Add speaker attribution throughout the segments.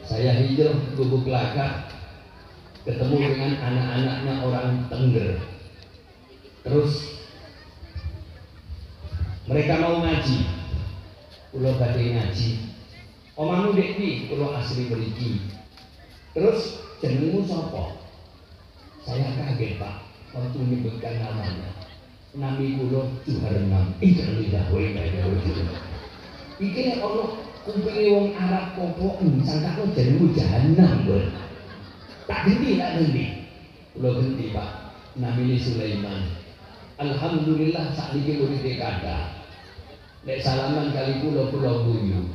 Speaker 1: Saya hijrah ke Gubuk Laka, ketemu dengan anak-anaknya orang Tengger. Terus mereka mau ngaji, kulo badhe ngaji. Omahmu dek ndi? Kulo asli mriki. Terus jenengmu sapa? Saya kaget Pak, waktu menyebutkan namanya. Nami kulo Juharnam. Innalillahi wa inna ilaihi raji'un. Iki nek ana kupinge wong Arab popo sangka kok jenengmu Jahanam, Bos. Tak genti. Kulo genti Pak. Namine Sulaiman. Alhamdulillah sakniki urip kada. Nek salaman kali kulo guyu.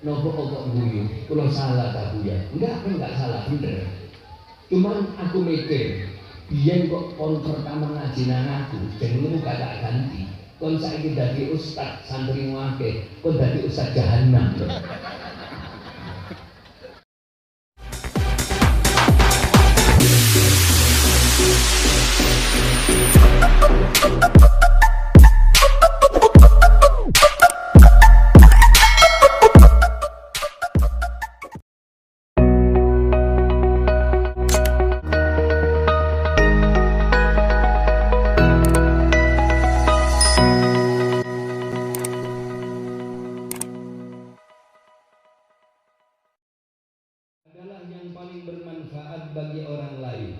Speaker 1: Nopo kok guyu? Kulo salah ta Bu ya? Enggak salah, bener. Cuman aku mikir, biyen kok kon pertama ngaji nang aku, jenengmu gak tak ganti. Kon saiki dadi ustaz santrimu akeh, kon dadi ustaz Jahanam. Adalah yang paling bermanfaat bagi orang lain.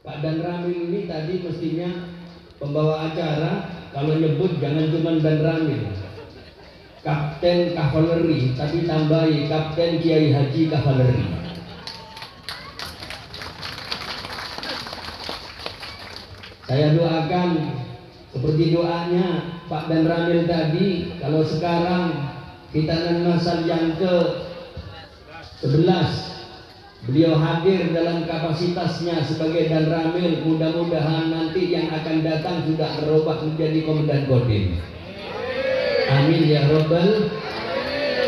Speaker 1: Pak Dan Ramil ini tadi mestinya pembawa acara, kalau nyebut jangan cuma Dan Ramil, Kapten Kavaleri, tapi tambahi Kapten Kiai Haji Kavaleri. Saya doakan seperti doanya Pak Dan Ramil tadi, kalau sekarang kita masal yang ke 11, beliau hadir dalam kapasitasnya sebagai Dan Ramil. Mudah-mudahan nanti yang akan datang sudah berubah menjadi Komandan Kodim. Amin ya Rabbal.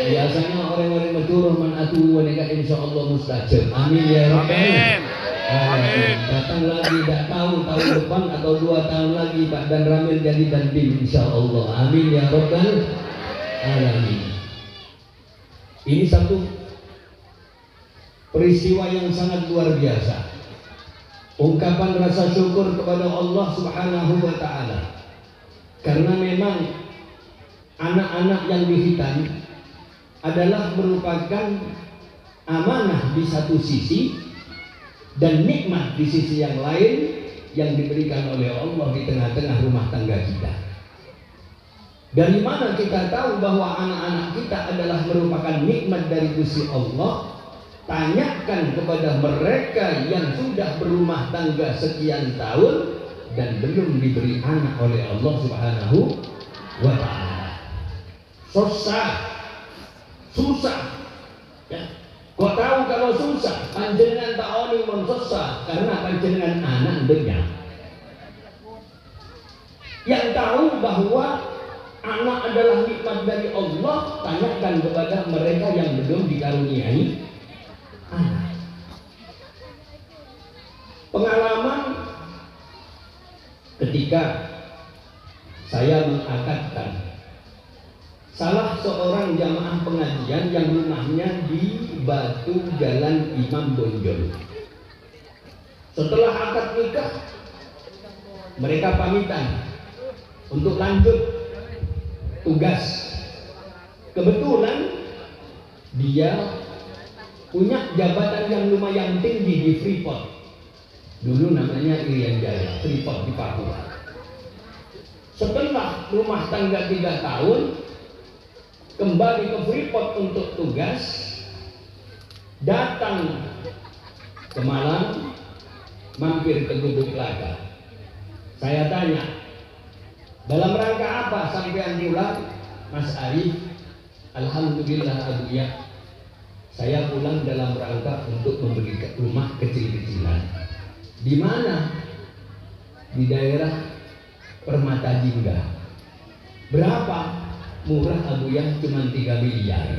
Speaker 1: Biasanya orang-orang Madura man atu wanita insyaallah mustajab. Amin ya Rabbal. Amin. Datang lagi tak tahu tahun depan atau 2 tahun lagi Pak Dan Ramil jadi Dandim insyaallah. Amin ya Rabbal alamin. Ini satu peristiwa yang sangat luar biasa. Ungkapan rasa syukur kepada Allah Subhanahu wa taala. Karena memang anak-anak yang dihitan adalah merupakan amanah di satu sisi dan nikmat di sisi yang lain yang diberikan oleh Allah di tengah-tengah rumah tangga kita. Dari mana kita tahu bahwa anak-anak kita adalah merupakan nikmat dari Gusti Allah? Tanyakan kepada mereka yang sudah berumah tangga sekian tahun dan belum diberi anak oleh Allah Subhanahu wa ta'ala. Susah ya. Kok tahu kalau susah? Panjenengan tak oni susah karena panjenengan anak banyak. Yang tahu bahwa anak adalah nikmat dari Allah, tanyakan kepada mereka yang belum dikaruniai anak. Pengalaman ketika saya mengakadkan salah seorang jamaah pengajian yang rumahnya di Batu Jalan Imam Bonjol. Setelah akad nikah, mereka pamitan untuk lanjut tugas. Kebetulan dia punya jabatan yang lumayan tinggi di Freeport. Dulu namanya Irian Jaya, Freeport di Papua. Setelah rumah tangga 3 tahun, kembali ke Freeport untuk tugas, datang ke Malang, mampir ke Gubuk Laka. Saya tanya, dalam rangka apa sampean pulang? Mas Arif, alhamdulillah Abu ya, saya pulang dalam rangka untuk membeli rumah kecil-kecilan. Di mana? Di daerah Permata Jingga. Berapa? Murah Abu ya, cuma 3 miliar.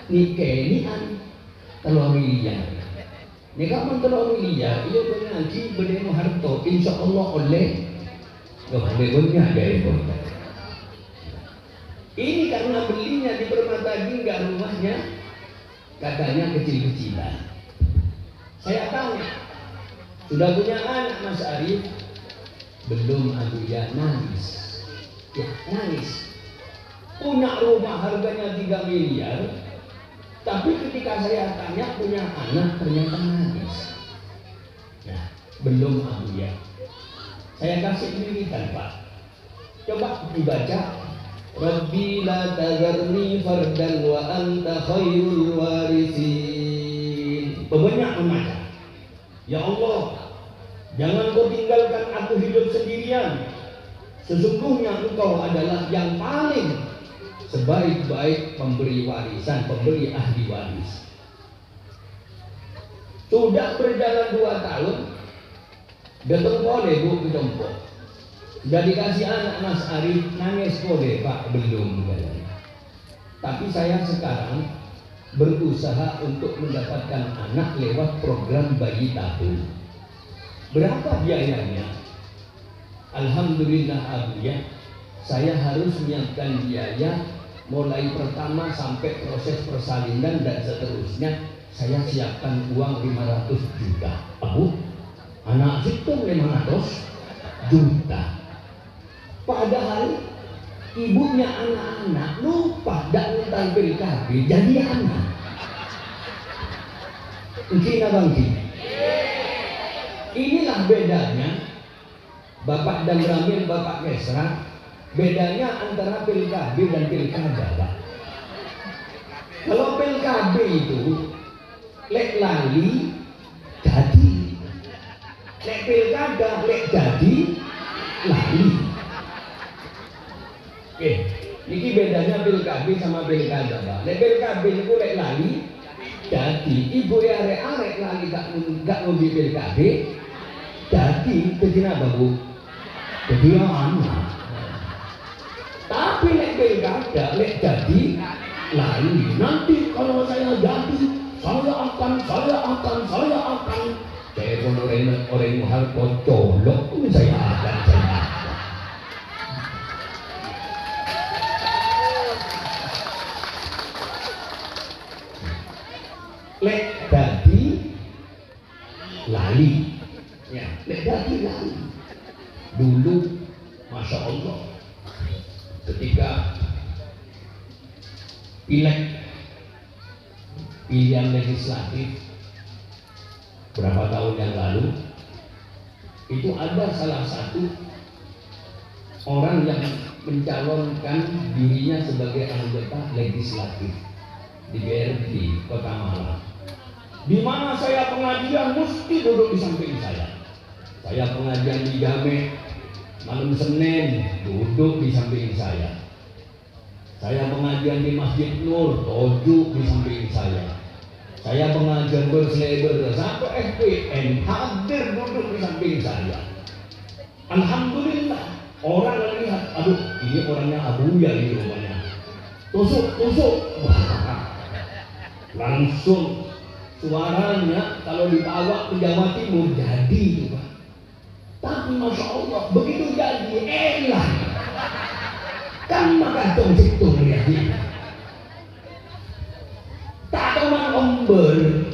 Speaker 1: Nikenian 3 miliar. Nikah pun 3 miliar. Ia pengaji berdemo harto. Insya Allah oleh. Kebetulannya ada itu. Ini karena belinya di Permata Jingga rumahnya katanya kecil-kecilan. Saya tanya, sudah punya anak Mas Arif? Belum, Abuya. Nangis. Ya, nangis. Punya rumah harganya 3 miliar, tapi ketika saya tanya punya anak ternyata nangis. Nah, belum, Abuya. Saya kasih lirikan, Pak. Coba dibaca. Rabbi la tazarni fardan wa anta khairul warisin. Banyak membaca. Ya Allah, jangan kau tinggalkan aku hidup sendirian. Sesungguhnya engkau adalah yang paling sebaik-baik pemberi warisan, pemberi ahli waris. Sudah berjalan 2 tahun, datang boleh Bu Jompo. Sudah dikasih anak Mas Arif, nangis boleh Pak? Belum. Tapi saya sekarang berusaha untuk mendapatkan anak lewat program bayi tabung. Berapa biayanya? Alhamdulillah Abuya, saya harus menyiapkan biaya mulai pertama sampai proses persalinan dan seterusnya. Saya siapkan uang 500 juta. Abu, anak itu 500 juta. Padahal ibunya anak-anak lupa dan tentang PKB jadi anak. Mungkin abangki. Inilah bedanya Bapak dan Ramil, Bapak Kesra. Bedanya antara PKB dan pilkada, Pak. Kalau PKB itu lek lali jadi, lek pilkada lek jadi lali. Oke, ini bedanya PKB sama pilkada, Pak. Lek PKB itu lek lali jadi, ibu arek-arek lali gak ngobi PKB jadi apa Bu? Jadi anak. Tapi lek pilkada lek jadi lali. Nanti kalau saya jadi, saya akan saya pun orang hal colok pun saya akan. Lek dadi lali, ya, lek dadi lali. Dulu, masya Allah, ketika pilihan legislatif berapa tahun yang lalu, itu ada salah satu orang yang mencalonkan dirinya sebagai anggota legislatif di BRD Kota Malang. Di mana saya pengajian mesti duduk di samping saya. Saya pengajian di Game malam Senin duduk di samping saya. Saya pengajian di Masjid Nur duduk di samping saya. Saya pengajian berseleber sampai FPN hadir duduk di samping saya. Alhamdulillah orang lihat, aduh ini orangnya Abuya ini rumahnya. Tusuk. Langsung suaranya kalau dibawa ke Jawa Timur jadi, Pak. Tapi masya Allah begitu jadi elah kan maka situ melihat tak teman omber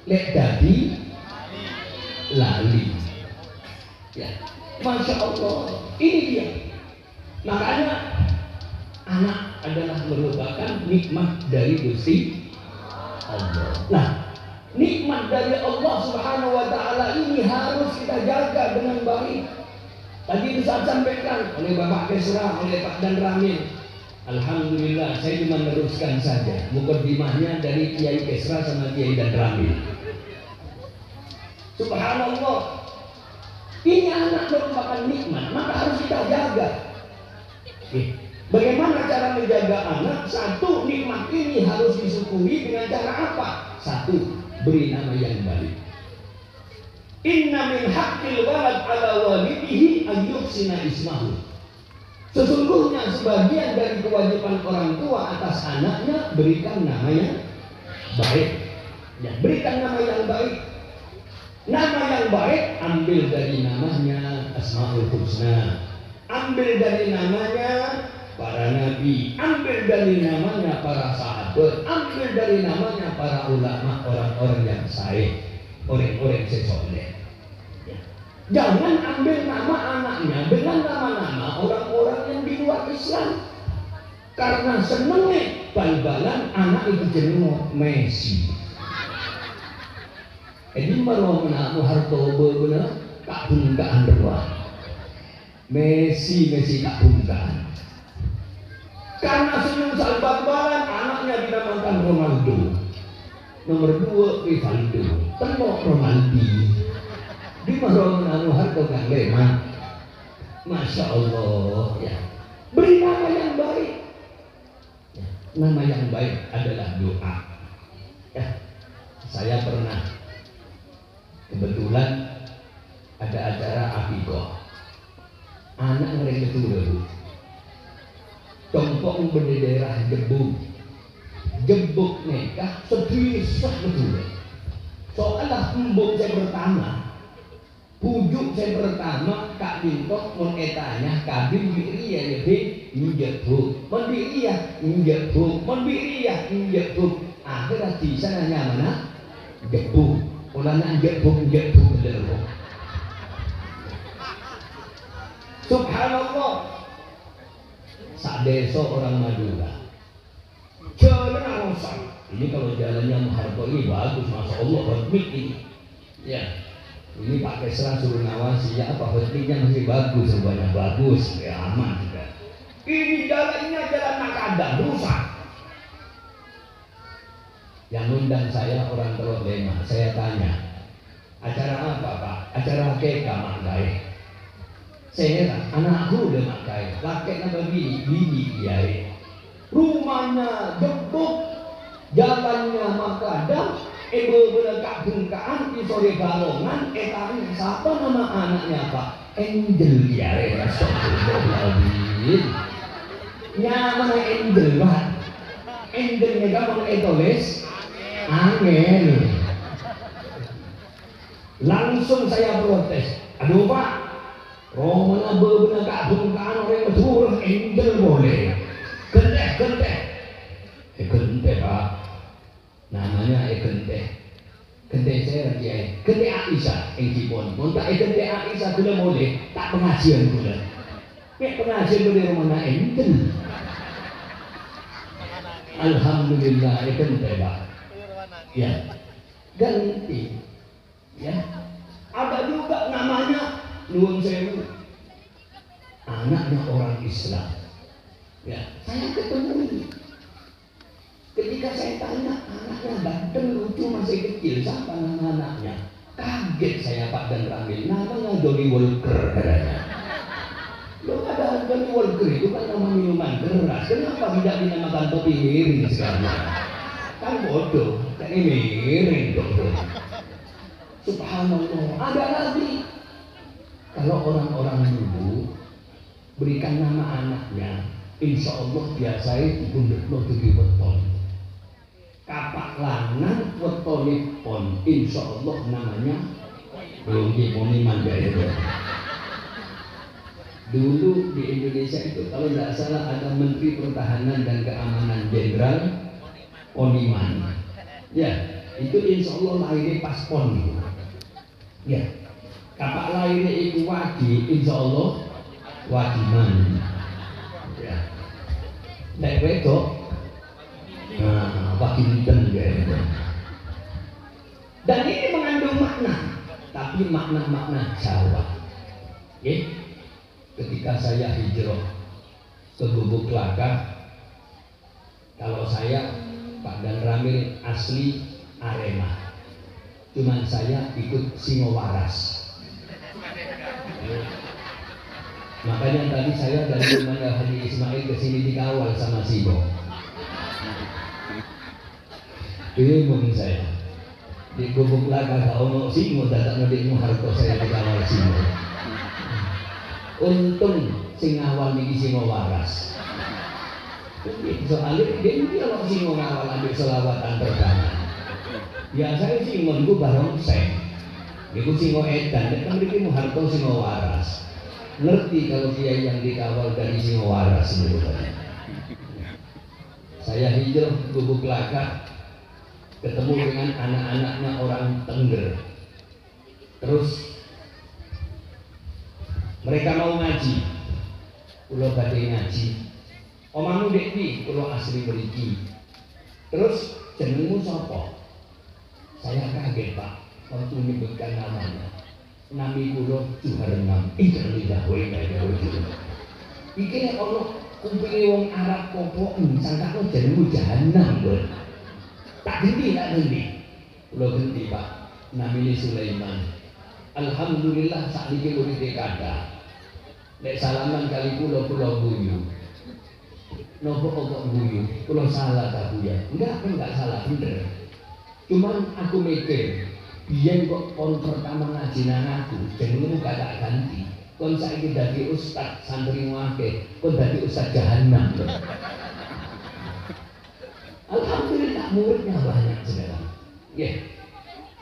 Speaker 1: lek jadi lali, ya masya Allah. Ini dia, makanya anak adalah merupakan nikmat dari Gusti Allah. Nah, nikmat dari Allah Subhanahu wa Ta'ala ini harus kita jaga dengan baik. Tadi bisa sampaikan oleh Bapak Kesra, oleh Pak Dan Ramil. Alhamdulillah, saya cuma meneruskan saja mukadimahnya dari Kiai Kesra sama Kiai Dan Ramil. Subhanallah, ini anak merupakan nikmat, maka harus kita jaga. Bagaimana cara menjaga anak? Satu, nikmat ini harus disyukuri dengan cara apa? Satu, beri nama yang baik. Inna min haqqil walad ala walidihi an yuhsina ismahu. Sesungguhnya sebagian dari kewajiban orang tua atas anaknya berikan nama yang baik. Ya, berikan nama yang baik. Nama yang baik ambil dari namanya Asmaul Husna. Ambil dari namanya para nabi, ambil dari namanya para sahabat, ambil dari namanya para ulama, orang-orang yang saleh, orang-orang soleh. Ya. Jangan ambil nama anaknya dengan nama-nama orang-orang yang di luar Islam. Karena senengnya bal-balan anak itu jenenge Messi. Ini malah menamu harto bener tak bungkaan doang. Messi tak bungkaan. Karena senyum bal-balan anaknya dinamakan Ronaldo. Nomor 2 Rivaldo, tenok Ronaldi. Di malah menamu harto kan leman. Masya Allah ya. Beri nama yang baik. Ya, nama yang baik adalah doa. Ya, saya pernah kebetulan ada acara akikoh. Anak mereka itu dulu. Tompong bendera jebuk nikah sepisah betul. Soalnya embuk saya pertama, pujuk saya pertama kak bintok mon etanya kabin biri ya menjebuk, mon biri ya menjebuk, mon biri ya menjebuk. Akhirnya di sana mana jebuk. Ulana jebuk bener. Subhanallah. Sak desa orang Madura. Jalan arosan. Ini kalau jalannya Harto ini bagus, masya Allah, hotmik ini. Ya, ini pakai serang suruh ngawasi ya apa hotmiknya masih bagus, semuanya bagus, ya aman juga. Ini jalannya jalan makadam, rusak. Yang undang saya orang Teluk Lema, saya tanya, acara apa Pak? Acara akekah makai. Saya heran, anakku udah makai, laki nama bini kiai. Rumahnya jebuk, jalannya makadam, ibu berdekat bungkaan di sore balongan, tadi siapa nama anaknya Pak? Angel kiai, astagfirullahaladzim. Mana Angel Pak? Angelnya gampang tulis. Amin. Langsung saya protes. Aduh Pak, Romana bener kak bungkaan orang betul angel boleh. Genteh. Genteh Pak. Namanya genteh. Genteh saya kiai. Genteh Aisyah yang dipon. Montak genteh Aisyah sudah boleh. Tak pengajian sudah. Kayak pengajian boleh Romana angel. Alhamdulillah genteh Pak. Ya, ganti. Ya, ada juga namanya Nuwun Sewu, anaknya orang Islam. Ya, saya ketemu. Ketika saya tanya anaknya ganteng lucu masih kecil, siapa nama anaknya? Kaget saya Pak dan Ramil, namanya Johnny Walker katanya. Loh ada Johnny Walker itu kan nama minuman keras, kenapa tidak dinamakan topi miring sekarang? Kan bodoh, kan ini miring bodoh. Subhanallah, ada lagi. Kalau orang-orang dulu berikan nama anaknya, insya Allah biasanya bundutno dugi weton. Kapak lanang wetone pon, insya Allah namanya belum poniman ya. Dulu di Indonesia itu kalau tidak salah ada Menteri Pertahanan dan Keamanan Jenderal Poniman. Ya, itu insya Allah lahirnya pas pon gitu. Ya, kapak lahirnya itu Wadi, insya Allah Wadiman. Ya, naik wedok, Wadinten ya. Dan ini mengandung makna, tapi makna-makna Jawa. Ya, ketika saya hijrah ke Gubuk Laka, kalau saya Pak Dan Ramil asli Arema, cuman saya ikut Singowaras. Makanya tadi saya dari rumahnya Haji Ismail ke sini dikawal sama Singo. Bingung saya. Di Gubuk Laka kalau Singo datang di Muharto saya dikawal Singo. Untung sing ngawal niki Singowaras. Soalnya dia kalau Singo ngawal ambil selawatan pertama. Biasanya Singo itu barongseng. Niku Singo edan, datang niki Muharto Singowaras. ngerti kalau kiai yang dikawal dari Singowara sebenarnya. Saya hijrah ke Gubuk Laka, ketemu dengan anak-anaknya orang Tengger. Terus mereka mau ngaji, kulo badhe ngaji. Omamu dek ndi? Kulo asli mriki. Terus jenengmu sapa? Saya kaget Pak, waktu menyebutkan namanya. Nami kulo Juharnam. Innalillahi wa inna ilaihi raji'un. Iki nek ana kumpule wong Arab popo sangkakno jenengmu Jahanam, Bos. Tak genti, tak genti. Kulo genti Pak. Namine Sulaiman. Alhamdulillah sakniki urip kada. Nek salaman kali kulo guyu. Nopo kok guyu? Kulo salah ta Bu ya? Enggak salah, bener. Cuman aku mikir, biyen kok kon pertama ngaji nang aku, jenengmu gak tak ganti. Kon saiki dadi ustaz santrimu akeh, kon dadi ustaz Jahanam. Alhamdulillah muridnya banyak sekarang. Nggih.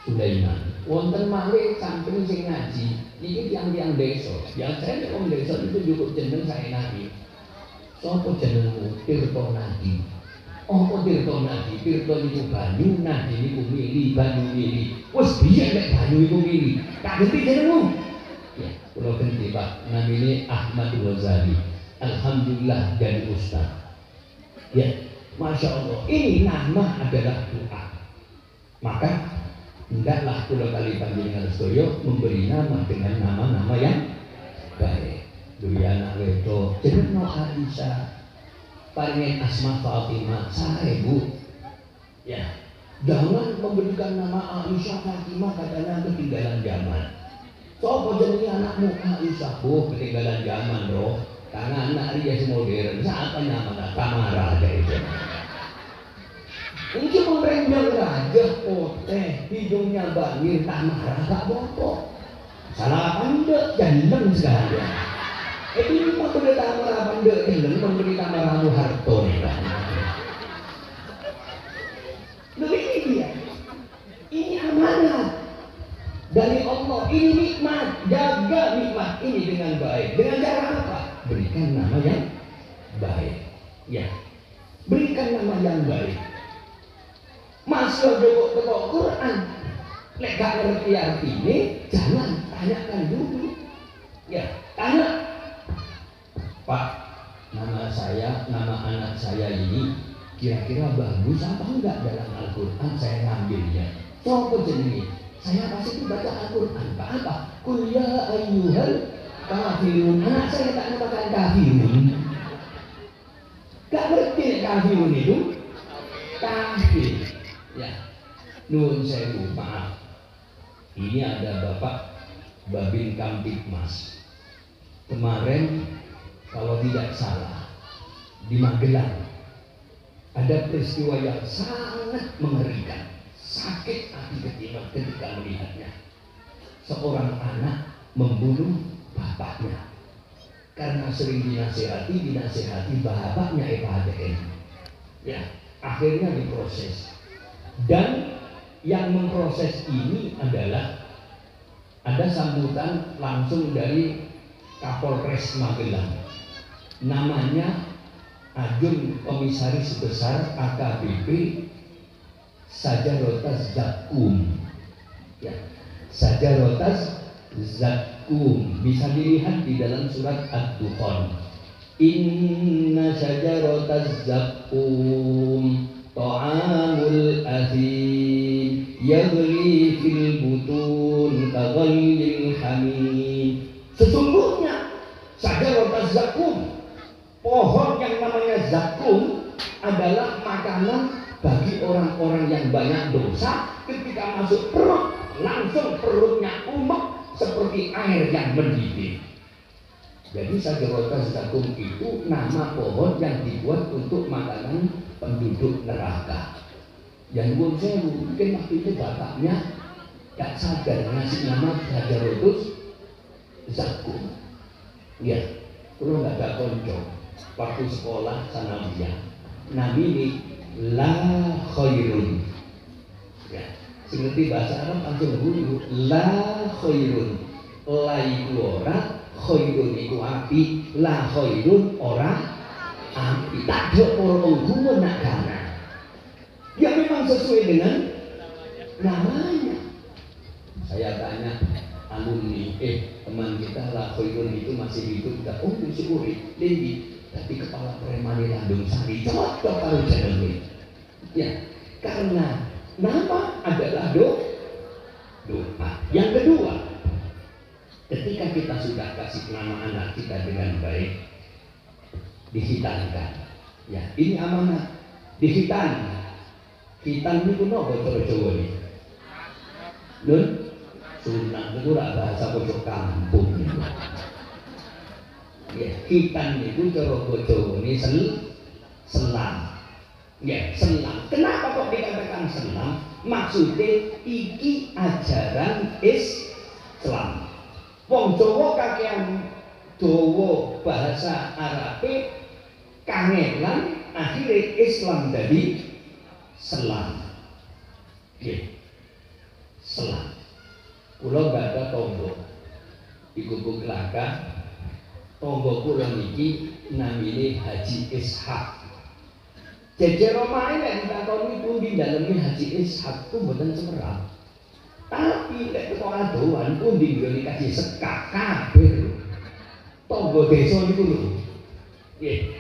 Speaker 1: Sulaiman. Wonten malih samping sing ngaji, iki tiyang-tiyang desa. Biasane wong desa itu cukup jeneng saenake. Sopo jenengmu? Tirto Nadi. Apa Tirto Nadi? Tirto niku banyu, Nadi niku mili, banyu mili. Wes biyen nek banyu iku mili. Tak ganti jenengmu. Ya, kula ganti Pak. Namine Ahmad Ghazali. Alhamdulillah jadi ustaz. Ya, Masya Allah. Ini nama adalah doa. Maka hendaklah kula kali panjenengan sedaya memberi nama dengan nama-nama yang baik. Duyana wedo jenengno Aisyah, paringen asma Fatimah, sae Bu. Ya, jangan memberikan nama Aisyah Fatimah katanya ketinggalan zaman. Sopo jenenge anakmu Aisyah? Bu, ketinggalan zaman bro. Karena anak rias modern, siapa namanya? Tamara aja itu. Ini cuma rembel raja, poteh, hidungnya bangir, Tamara gak bopo. Salah pandek, jandeng sekali. Ini mau beri Tamara pandek, jandeng, memberi Tamara Muharto nih Pak. Loh ini dia. Ini amanah dari Allah, ini nikmat. Jaga nikmat ini dengan baik. Dengan cara apa? Berikan nama yang baik. Ya, berikan nama yang baik. Masuk teko Quran, nek gak ngerti artinya, jangan tanyakan dulu. Ya, tanya. Pak, nama saya, nama anak saya ini kira-kira bagus apa enggak dalam Al-Quran? Saya ngambilnya. Sopo jenenge? Saya pasti itu baca Al-Quran. Pak apa? Qul ya ayyuhal kafirun. Anak saya tak namakan kafirun. Gak ngerti kafirun itu? Kafir. Ya. Nuwun sewu, maaf. Ini ada Bapak Babin Kamtibmas. Kemarin kalau tidak salah di Magelang ada peristiwa yang sangat mengerikan. Sakit hati ketika melihatnya. Seorang anak membunuh bapaknya karena sering dinasihati bapaknya EPHDN. Ya, akhirnya diproses. Dan yang memproses ini adalah ada sambutan langsung dari Kapolres Magelang. Namanya Ajun Komisaris Besar AKBP Sajarotas Zakum. Ya, Sajarotas Zakum bisa dilihat di dalam surat Ad-Dukhan. Inna sajarotas zakum ta'amul athim yaghli fil butun kaghalyil hamim. Sesungguhnya sajarotas zakum, pohon yang namanya zakum adalah makanan bagi orang-orang yang banyak dosa. Ketika masuk perut, langsung perutnya umek seperti air yang mendidih. Jadi sajarotas zakum itu nama pohon yang dibuat untuk makanan penduduk neraka. Yang pun saya mungkin waktu itu bapaknya gak sadar ngasih nama sajarotas zakum. Ya, kalau nggak ada konco waktu sekolah sanawiyah, nabi ini la khairun. Ya, ngerti bahasa Arab langsung bunyi la khairun, la iku ora, khairun iku api, la khairun ora api. Tak ada orang nak kana. Ya memang sesuai dengan namanya. Saya tanya alumni, teman kita lah khairun itu masih hidup, kita masih urip, tinggi, tapi kepala preman di Landung Sari cocok kalau jenenge. Ya, karena nama adalah doa. Yang kedua, ketika kita sudah kasih nama anak kita dengan baik, dihitankan. Ya, ini amanah. Dihitan. Hitan itu nopo cara Jawa ini. Nun, sunah itu bahasa pojok kampung. Ya, hitan itu cara Jawa ini selam. Ya, selam. Kenapa kok dikatakan selam? Maksudnya iki ajaran Islam. Wong Jawa kakean dawa bahasa Arabe kangelan, akhirnya Islam jadi selam. Ya. Selam. Kula gak ada tonggo. Di Gubuk Laka, tonggo kula niki namine Haji Ishak. Jejer omahe nek ditakoni pundi daleme Haji Ishak ku mboten semerap. Tapi nek kok adohan pundi nggone kasih sekak kabeh. Tonggo desa niku lho. Nggih.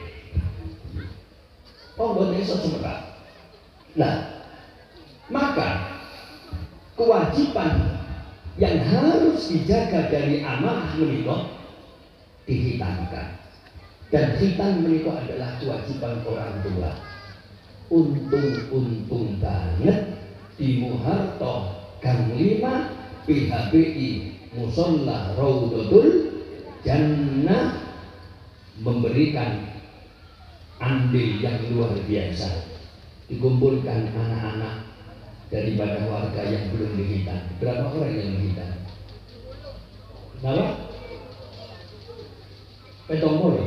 Speaker 1: Tonggo desa semerap. Nah, maka kewajiban yang harus dijaga dari amanah menika dihitankan. Dan hitan menika adalah kewajiban orang tua. Untung banget di Muharto Gang 5 PHBI Musholla Raudhatul Jannah memberikan andil yang luar biasa. Dikumpulkan anak-anak daripada warga yang belum dihitan. Berapa orang yang dihitan? Berapa? Petong polo.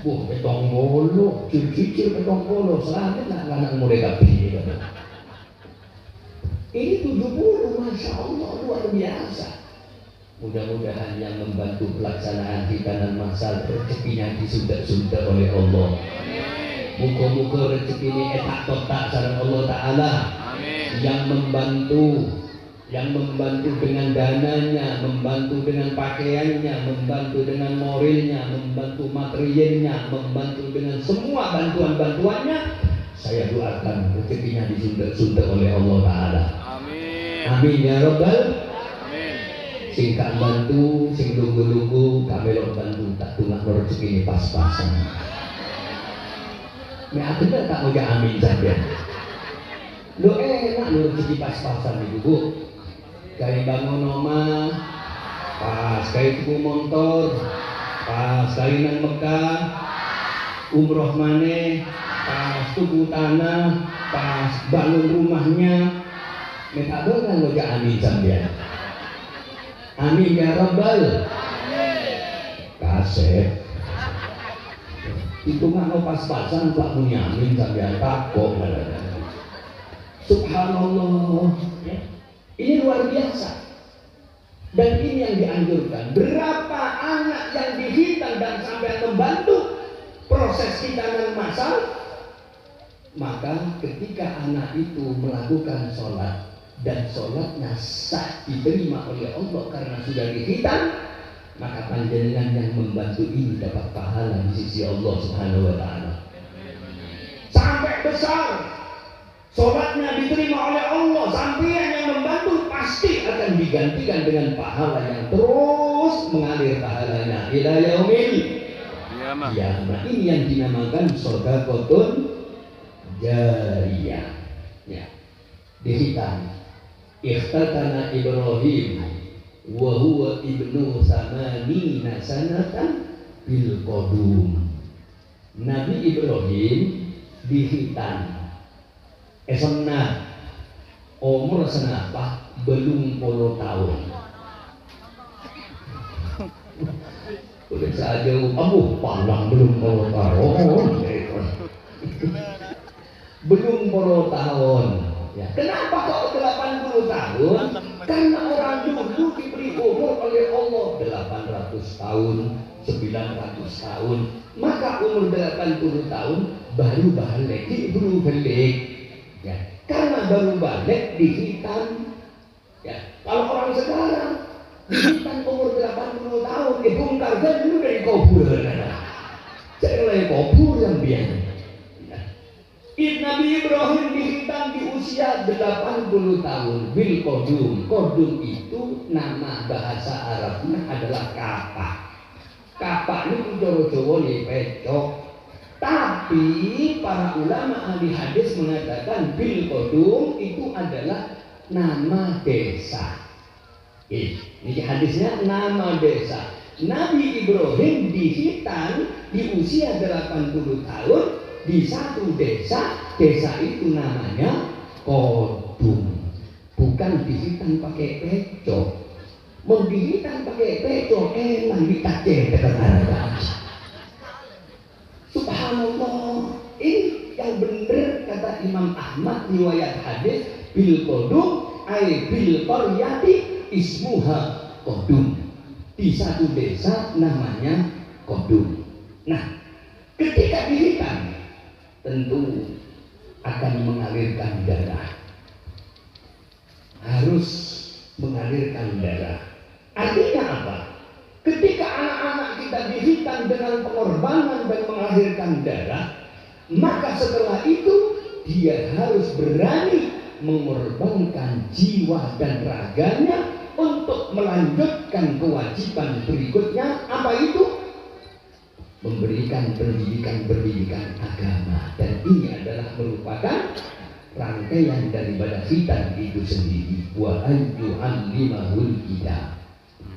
Speaker 1: Wah, petong polo, cicil petong polo, selamat nak anak muda kabeh. Ini 70, Masya Allah, luar biasa. Mudah-mudahan yang membantu pelaksanaan hitanan masal rezekinya disundak-sundak oleh Allah. Muka-muka rezeki ini etak totak sareng Allah Ta'ala. Amin. Yang membantu dengan dananya, membantu dengan pakaiannya, membantu dengan moralnya, membantu materialnya, membantu dengan semua bantuan-bantuannya. Saya doakan rezekinya disundak-sundak oleh Allah Ta'ala. Amin. Amin ya Rabbal. Amin. Sing tak bantu, sing lunggu-lunggu, kami bantu tak tunggu rezeki ini pas-pasan. Nah, aku tak mau amin saja. Lo enak lo rezeki pas-pasan itu bu. Kayak bangun rumah, pas kayak tuku motor, pas kayak nang Mekah, umroh maneh, pas tuku tanah, pas bangun rumahnya. Minta dong kan lo amin saja. Amin ya Rabbal. Kasih. Itu nggak mau pas-pasan Pak Munyamin sampai takut. Subhanallah. Ini luar biasa. Dan ini yang dianjurkan. Berapa anak yang dihitan dan sampai membantu proses hitanan masal, maka ketika anak itu melakukan sholat dan sholatnya sah diterima oleh Allah karena sudah dihitan, maka panjenengan yang membantu ini dapat pahala di sisi Allah Subhanahu wa Ta'ala. Sampai besar sholatnya diterima oleh Allah, sampai yang membantu pasti akan digantikan dengan pahala yang terus mengalir pahalanya ila yaumil qiyamah. Ini yang dinamakan shadaqatun jariyah. Ya. Dihitan. Ikhtatana Ibrahim wa huwa ibnu samanina sanatan bil qadum. Nabi Ibrahim dihitan esona umur senapa belum 10 tahun. Udah saja pandang belum 10 tahun. Belum 10 tahun. Ya. Kenapa kok 80 tahun? Karena orang dulu diberi umur oleh Allah 800 tahun, 900 tahun. Maka umur 80 tahun baru balik, baru balik. Ya, karena baru balik dihitan. Ya, kalau orang sekarang dihitan umur 80 tahun, bongkar dulu dari kubur. Jangan kubur yang biasa. Nabi Ibrahim dihitan di usia 80 tahun. Bil Qodum. Qodum itu nama bahasa Arabnya adalah kapak. Kapak itu Jawa-Jawa nih pecok. Tapi para ulama ahli hadis mengatakan Bil Qodum itu adalah nama desa. Ini hadisnya nama desa. Nabi Ibrahim dihitan di usia 80 tahun di satu desa. Desa itu namanya Qodum. Bukan dihitan pakai pecok. Mau dihitan pakai pecok emang ditace tekan. Subhanallah. Ini yang benar kata Imam Ahmad riwayat hadis bil Qodum ay bil qaryati ismuha Qodum. Di satu desa namanya Qodum. Nah, ketika dihitan tentu akan mengalirkan darah. Harus mengalirkan darah. Artinya apa? Ketika anak-anak kita dihitan dengan pengorbanan dan mengalirkan darah, maka setelah itu dia harus berani mengorbankan jiwa dan raganya untuk melanjutkan kewajiban berikutnya. Apa itu? Memberikan pendidikan agama. Dan ini adalah merupakan rangkaian daripada khitan itu sendiri. Wa ayyu'allimahul kitab.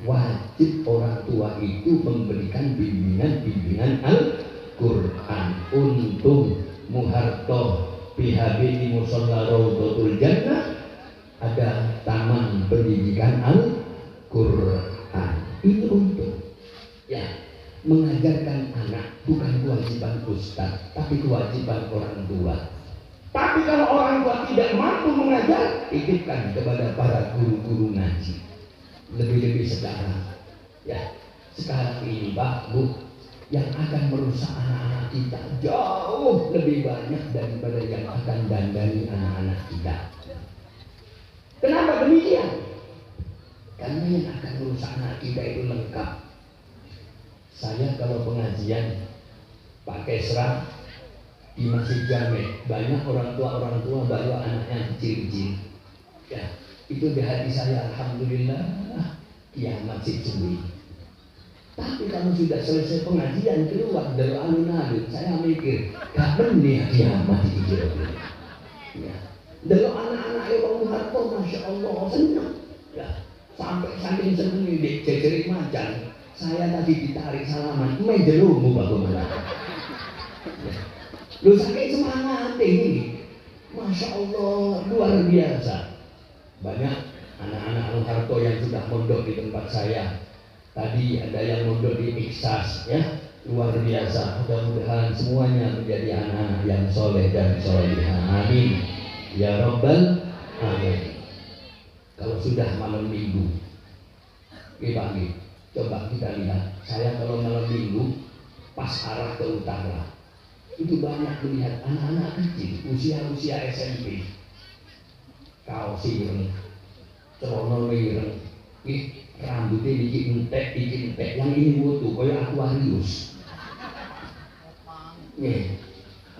Speaker 1: Wajib orang tua itu memberikan bimbingan Al-Quran. Untung Muharto PHB Musola Raudhatul Jannah ada taman pendidikan Al-Quran. Ini untuk ya mengajarkan anak bukan kewajiban ustaz, tapi kewajiban orang tua. Tapi kalau orang tua tidak mampu mengajar, titipkan kepada para guru-guru ngaji. Lebih-lebih sekarang, ya sekarang ini Pak Bu, yang akan merusak anak-anak kita jauh lebih banyak daripada yang akan dandani anak-anak kita. Kenapa demikian? Karena yang akan merusak anak kita itu lengkap. Saya kalau pengajian pakai serang di Masjid Jami, banyak orang tua bawa anaknya kecil-kecil. Ya, itu di hati saya, alhamdulillah, kiamat sih cuy. Tapi kalau sudah selesai pengajian keluar dari alun-alun, saya mikir, gak benih kiamat itu. Ya, dari anak-anak yang Harto, masya Allah senang. Ya, sampai saking seneng di jejerik macan. Saya tadi ditarik salaman, mejerumu bagaimana? Lu saking semangat ini, masya Allah luar biasa. Banyak anak-anak Al-Harto yang sudah mondok di tempat saya. Tadi ada yang mondok di Iksas, ya luar biasa. Mudah-mudahan semuanya menjadi anak-anak yang soleh dan solehah. Amin. Ya Rabbal Alamin. Kalau sudah malam minggu, pagi. Coba kita lihat, saya kalau malam minggu pas arah ke utara itu banyak melihat anak-anak kecil usia SMP, kaos ireng, celana ireng, rambutnya bikin entek, yang ini butuh kayak Aquarius.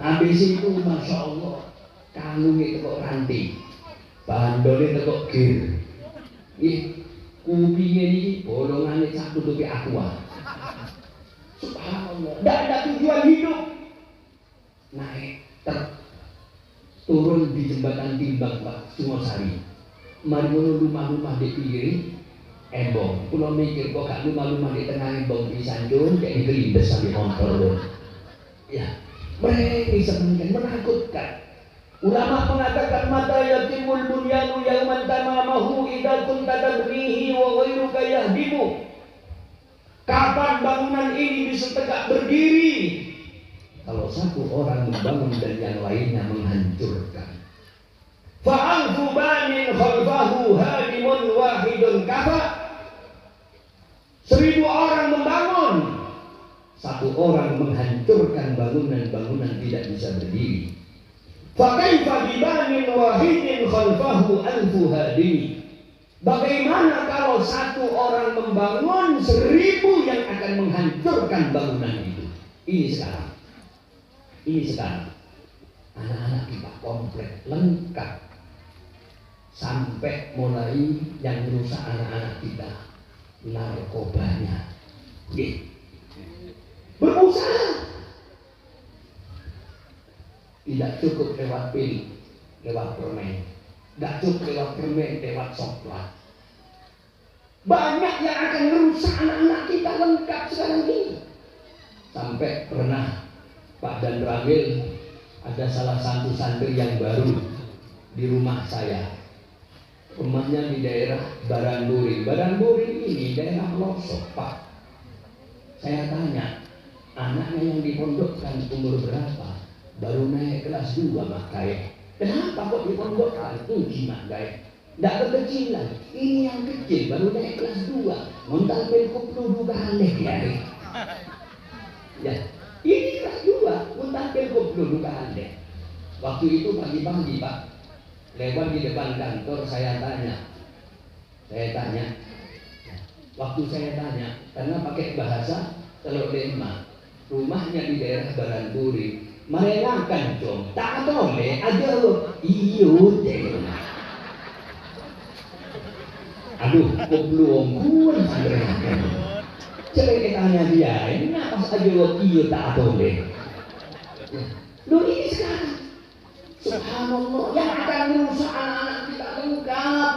Speaker 1: Habis itu masya Allah kalungnya tekok ranting, bandolnya tekok gir. Kupingnya ini bolongannya satu tutupi aqua. Subhanallah, tidak ada tujuan hidup. Naik turun di jembatan Timbang Pak Singosari. Mari menuju rumah-rumah di pinggir embong. Pulau mikir kok gak rumah-rumah di tengah embong di Sanjung kayak digelindes sampai motor. Ya, mereka bisa menakutkan. Ulama mengatakan mata yatimul bunyanu yauman tamamahu idza kunta tabnihi wa ghairuka yahdimu. Kapan bangunan ini bisa tegak berdiri? Kalau satu orang membangun dan yang lainnya menghancurkan. Fa'alfu banin khalfahu hadimun wa satu orang menghancurkan bangunan-bangunan tidak bisa berdiri. Fakaifa bibanin wahidin khalfahu alfu hadimi. Bagaimana kalau satu orang membangun 1000 yang akan menghancurkan bangunan itu? Ini sekarang. Anak-anak kita komplek, lengkap. Sampai mulai yang merusak anak-anak kita, narkobanya. Berusaha. Tidak cukup lewat pil, lewat permen. Tidak cukup lewat permen, lewat coklat. Banyak yang akan merusak anak-anak kita lengkap sekarang ini. Sampai pernah Pak Dan Ramil ada salah satu santri yang baru di rumah saya. Rumahnya di daerah Barangburi. Barangburi ini daerah pelosok, Pak. Saya tanya, anaknya yang dipondokkan umur berapa? Baru naik kelas 2 makanya. Kenapa kok dipondokkan? Uji makanya. Tidak kekecilan. Ini yang kecil baru naik kelas 2. Montal pelkup dulu balik ya. Ya, ini kelas 2. Montal pelkup dulu balik. Waktu itu pagi-pagi, Pak, lewat di depan kantor, saya tanya. Waktu saya tanya, karena pakai bahasa Teluk Lema, rumahnya di daerah Barangburi, merenangkan dong, tak boleh aja lo, iyo deh. Aduh, kok belum kuat merenangkan. Coba tanya dia, ini apa saja lo iyo tak boleh. Lo ini sekarang. Subhanallah, yang akan merusak anak-anak kita lengkap.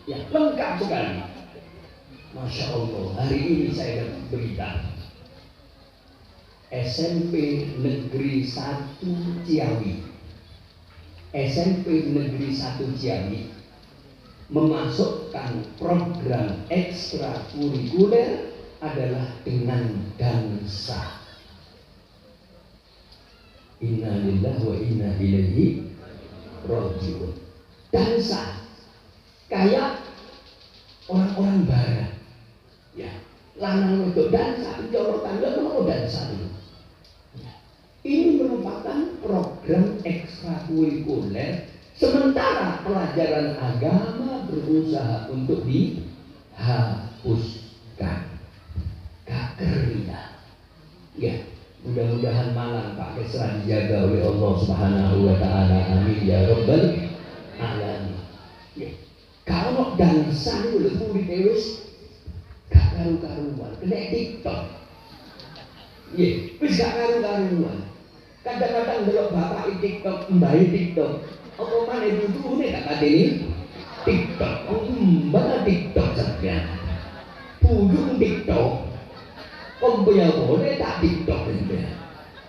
Speaker 1: Ya, lengkap sekali. Masya Allah, hari ini saya dapat berita. SMP Negeri 1 Ciawi. SMP Negeri 1 Ciawi memasukkan program ekstrakurikuler adalah dengan dansa. Inna lillahi wa inna ilaihi raji'un. Dansa kayak orang-orang barat. Ya, lanang untuk dansa, pencorotan enggak mau dansa dulu. Ya. Ini merupakan program ekstrakurikuler, sementara pelajaran agama berusaha untuk dihapuskan. Gak kerja. Ya. Mudah-mudahan Malang Pak Kesra dijaga oleh Allah Subhanahu wa taala. Amin ya rabbal alamin. Ya. Kalau dansa itu lebih dewes gak karu-karuan, kena TikTok. Ya, wis gak karu-karuan. Kadang-kadang delok bapak TikTok, mbak TikTok. Apa maneh dudune gak kadene TikTok. Mbak TikTok saja. Budung TikTok. Punya boleh tak TikTok ini.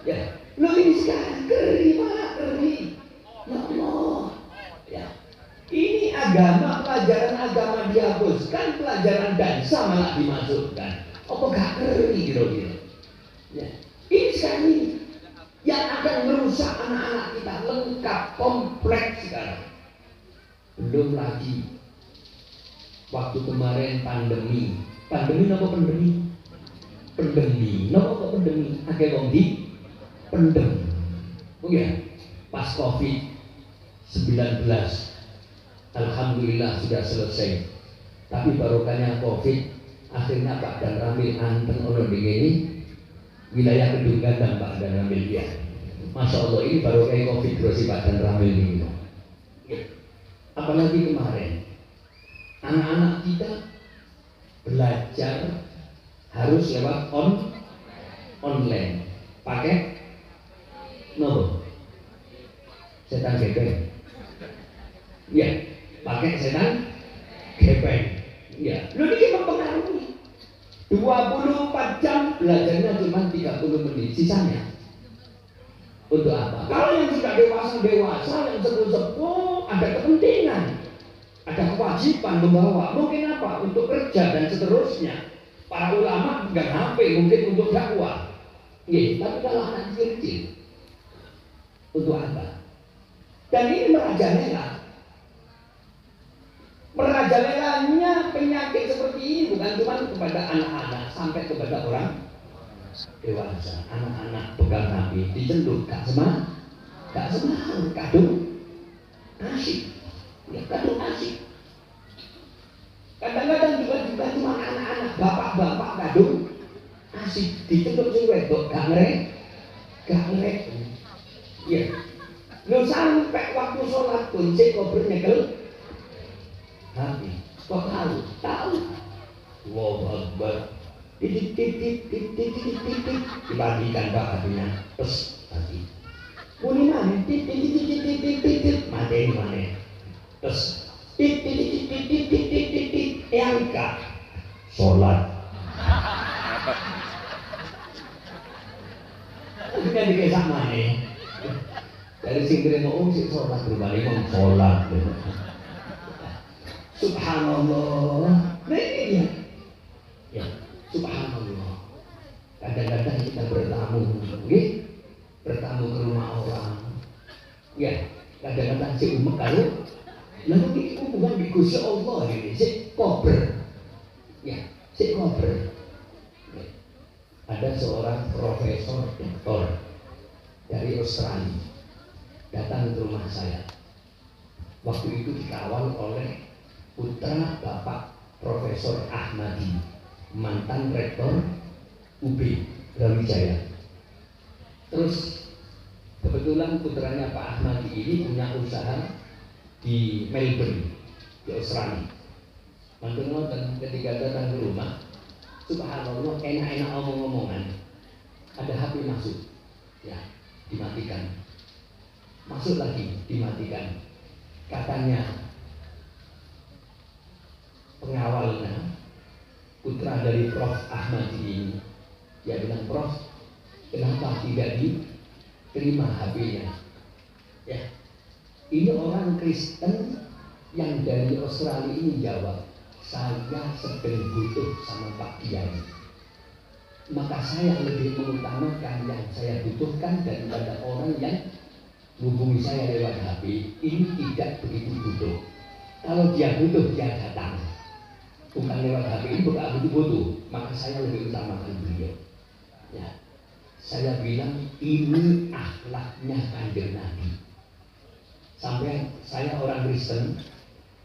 Speaker 1: Ya, lo ini sekarang keri Pak, keri. Ya Allah. Ya. Ini agama, pelajaran agama dihapuskan, pelajaran dansa malah dimasukkan. Apa gak keri kira-kira? Ya. Ini sekarang ini yang akan merusak anak-anak kita lengkap, kompleks sekarang. Belum lagi waktu kemarin pandemi. Pandemi apa pandemi? Pandemi, kenapa kok pandemi? Akeh wong di pendem. Oh ya, pas COVID-19, alhamdulillah sudah selesai. Tapi barokahnya COVID, akhirnya Pak Dan Ramil anteng ono di ini wilayah Kedung Gandang Pak Dan Ramil ya. Masya Allah, ini barokahnya COVID terus si Pak Dan Ramil ini. Apalagi kemarin, anak-anak kita belajar harus lewat online, pakai nopo setan gepeng, ya pakai setan gepeng, ya. Lu ini mempengaruhi. 24 jam belajarnya cuma 30 menit, sisanya untuk apa? Kalau yang sudah dewasa, yang sepuh-sepuh ada kepentingan, ada kewajiban membawa, mungkin apa? Untuk kerja dan seterusnya. Para ulama pegang HP mungkin untuk dakwah. Tapi kalau anak kecil untuk apa? Dan ini merajalela. Merajalelanya penyakit seperti ini bukan cuma kepada anak-anak, sampai kepada orang dewasa, anak-anak pegang Nabi dicenduk gak semangat, kadung asik, ya kadung asik. Kadang-kadang juga cuma anak-anak, bapak-bapak kadung asik dicenduk sing wedok gak ngerek. Ya, lu sampai waktu sholat pun cek kober nyekel Nabi. Kok tahu? Allahu Akbar. Titik dibagikan Pak hatinya. Terus tadi. Bunyi mana? Titik mati mana? Terus titik angka sholat. Kita dikesah mana? Dari singkir mau sih sholat berbalik mau sholat. Subhanallah. Nah, ya, subhanallah. Kadang-kadang kita bertamu, bertamu ke rumah orang. Ya, kadang-kadang si umat kalau lalu itu bukan di Gusti Allah ini, si kober. Ya, si kober. Ya. Ada seorang profesor doktor dari Australia datang ke rumah saya. Waktu itu dikawal oleh putra Bapak Profesor Ahmadi, mantan rektor UB Brawijaya. Terus kebetulan putranya Pak Ahmadi ini punya usaha di Melbourne, di Australia. Mantan ketika datang ke rumah, subhanallah enak-enak omong-omongan. Ada HP masuk, ya dimatikan. Masuk lagi, dimatikan. Katanya pengawalnya putra dari Prof Ahmad ini, dia bilang, Prof, kenapa tidak diterima HP-nya? Ya, ini orang Kristen yang dari Australia ini jawab, saya sedang butuh sama Pak Kiai, maka saya lebih mengutamakan yang saya butuhkan daripada orang yang hubungi saya lewat HP. Ini tidak begitu butuh. Kalau dia butuh, dia datang. Bukan lewat HP ini bukan butuh, maka saya lebih utamakan beliau. Ya, saya bilang ini akhlaknya Kanjeng Nabi. Sampai saya orang Kristen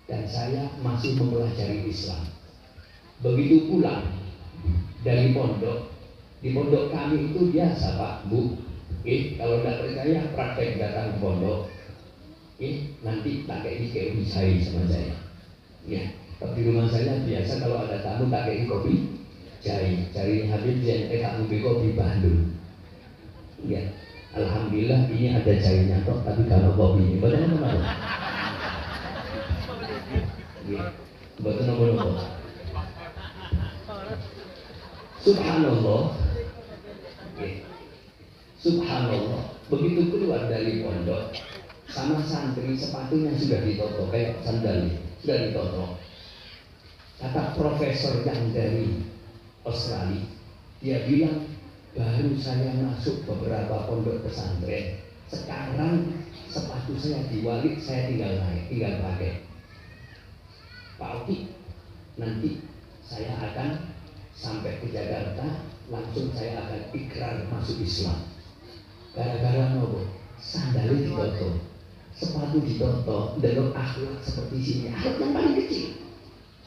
Speaker 1: dan saya masih mempelajari Islam. Begitu pulang dari pondok, di pondok kami itu biasa Pak Bu. Kalau tidak percaya praktek datang ke pondok. Nanti pakai ini kayak saya sama saya. Ya. Di rumah saya biasa kalau ada tamu tak kayak kopi cari Habib yang tak ngopi kopi Bandung. Ya, alhamdulillah ini ada cainya kok, tapi kalau kopi ini betul apa? Ya, betul apa? Subhanallah. Ya. Subhanallah. Begitu keluar dari pondok sama santri sepatunya sudah ditoto kayak sandal sudah ditoto. Kata profesor yang dari Australia, dia bilang baru saya masuk beberapa pondok pesantren, sekarang sepatu saya diwalik, saya tinggal pakai. Pak Oki, nanti saya akan sampai ke Jakarta, langsung saya akan ikrar masuk Islam. Gara-gara nopo, sandalnya ditoto, sepatu ditoto, dan akhlak seperti sini, akhlak yang paling kecil.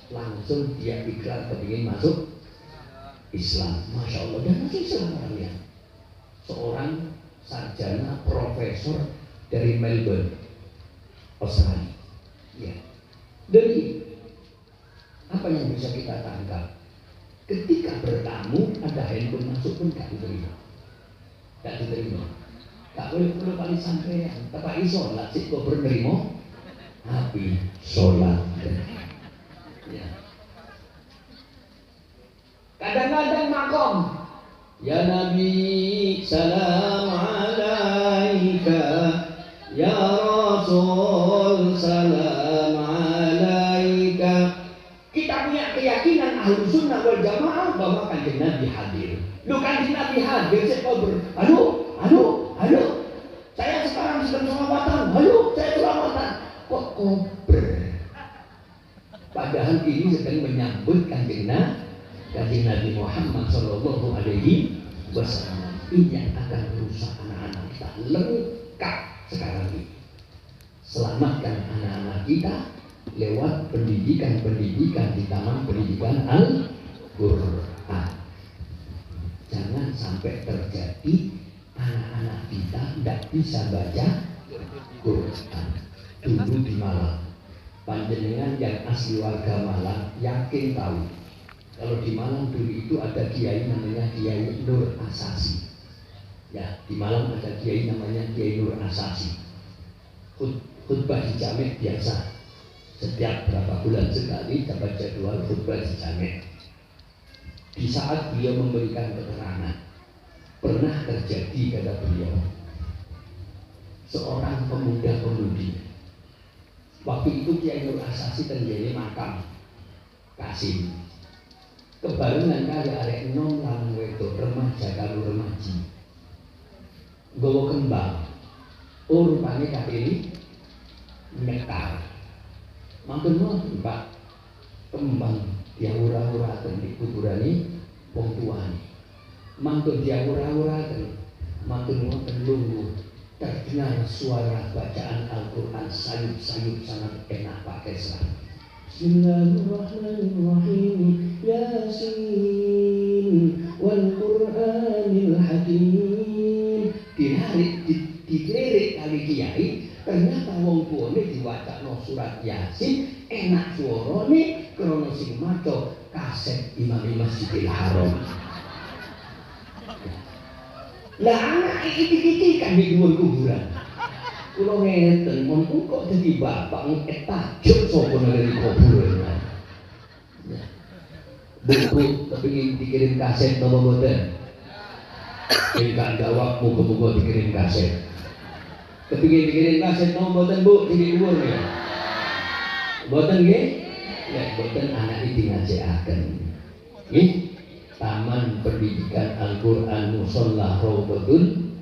Speaker 1: Langsung dia ikrar kepingin masuk Islam, Masya Allah, dan masuk Islam orangnya. Seorang sarjana profesor dari Melbourne, Australia. Ya. Dari apa yang bisa kita tangkap? Ketika bertamu ada handphone masuk pun gak diterima, gak boleh paling sampean. Tapi sholat sih kok bernerima, tapi sholat. Ya. Kadang-kadang makom, ya Nabi salam alaika, ya Rasul salam alaika. Kita punya keyakinan Ahlus Sunnah wal Jamaah bahwa Kanjeng Nabi hadir. Lu Kanjeng Nabi hadir, saya kau halo, saya sekarang sedang selawatan, halo, saya selawatan. Kok kober? Padahal ini sedang menyambut Kanjeng Nabi Muhammad Sallallahu Alaihi bersama. Ini yang akan merusak anak-anak kita. Lengkap sekarang ini. Selamatkan anak-anak kita lewat pendidikan di taman pendidikan Al-Quran. Jangan sampai terjadi anak-anak kita tidak bisa baca Quran. Dulu di Malang, panjenengan yang asli warga Malang yakin tahu kalau di Malang dulu itu ada kiai namanya Kiai Nur Asasi. Ya, di Malang ada kiai namanya Kiai Nur Asasi. Khutbah di Jamek biasa, setiap berapa bulan sekali dapat jadwal khutbah di Jamek. Di saat beliau memberikan keterangan, pernah terjadi kata beliau, seorang pemuda-pemudi. Waktu itu Kiai Nur Asasi terjadi makam Kasim. Kebarengan kali arek enom lanang wedok remaja karo remaji. Gowo kembang. Rupane katene nektar. Mangken wonten Pak kembang diawur-awuraken di kuburane wong tuane. Mangken diawur-awuraken mangken wonten lungguh terdengar suara bacaan Al-Quran sayup-sayup sangat enak pakai serang. Bismillahirrahmanirrahim. Yasin wal Qur'anil Hakim. Dilirik kali kiai, ternyata wong tuane diwacakno surat Yasin, enak suarane krana sing maca kaset Imam Masjidil Haram. Lah anak iki kan di dhuwur kuburan. Kula ngeten, mun kok dadi bapak tajuk sapa dari kuburan. Buku kepingin dikirim kaset napa mboten? Enggak jawab, muga-muga dikirim kaset. Kepingin dikirim kaset napa mboten Bu? Di dhuwur ya. Mboten nggih? Nek mboten anak iki ngajekaken. Nggih. Taman Pendidikan Al-Quran Musholla Raudhatun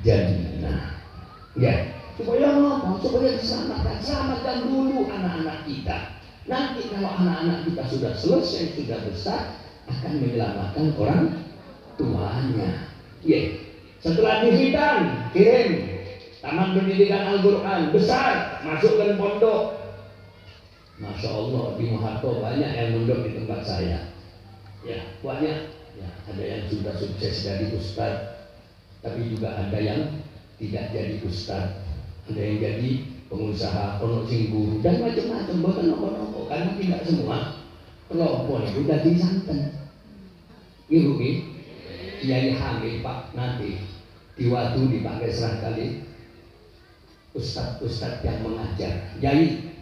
Speaker 1: Jannah. Ya, supaya apa? Supaya selamatkan dulu anak-anak kita. Nanti kalau anak-anak kita sudah selesai, sudah besar, akan menyelamatkan orang tuanya. Ya, setelah dihitan, kirim Taman Pendidikan Al-Quran besar, masukkan pondok. Masya Allah, di Moharto banyak yang mondok di tempat saya. Ya, banyak. Ya, ada yang sudah sukses dari ustaz, tapi juga ada yang tidak jadi ustaz. Ada yang jadi pengusaha, ono sing guru dan macam-macam, bukan nopo-nopo, karena tidak semua kelompok itu jadi santen. Ibu Kiai Hamid Pak nanti diwadu dipakai serah kali ustaz-ustaz yang mengajar. Yai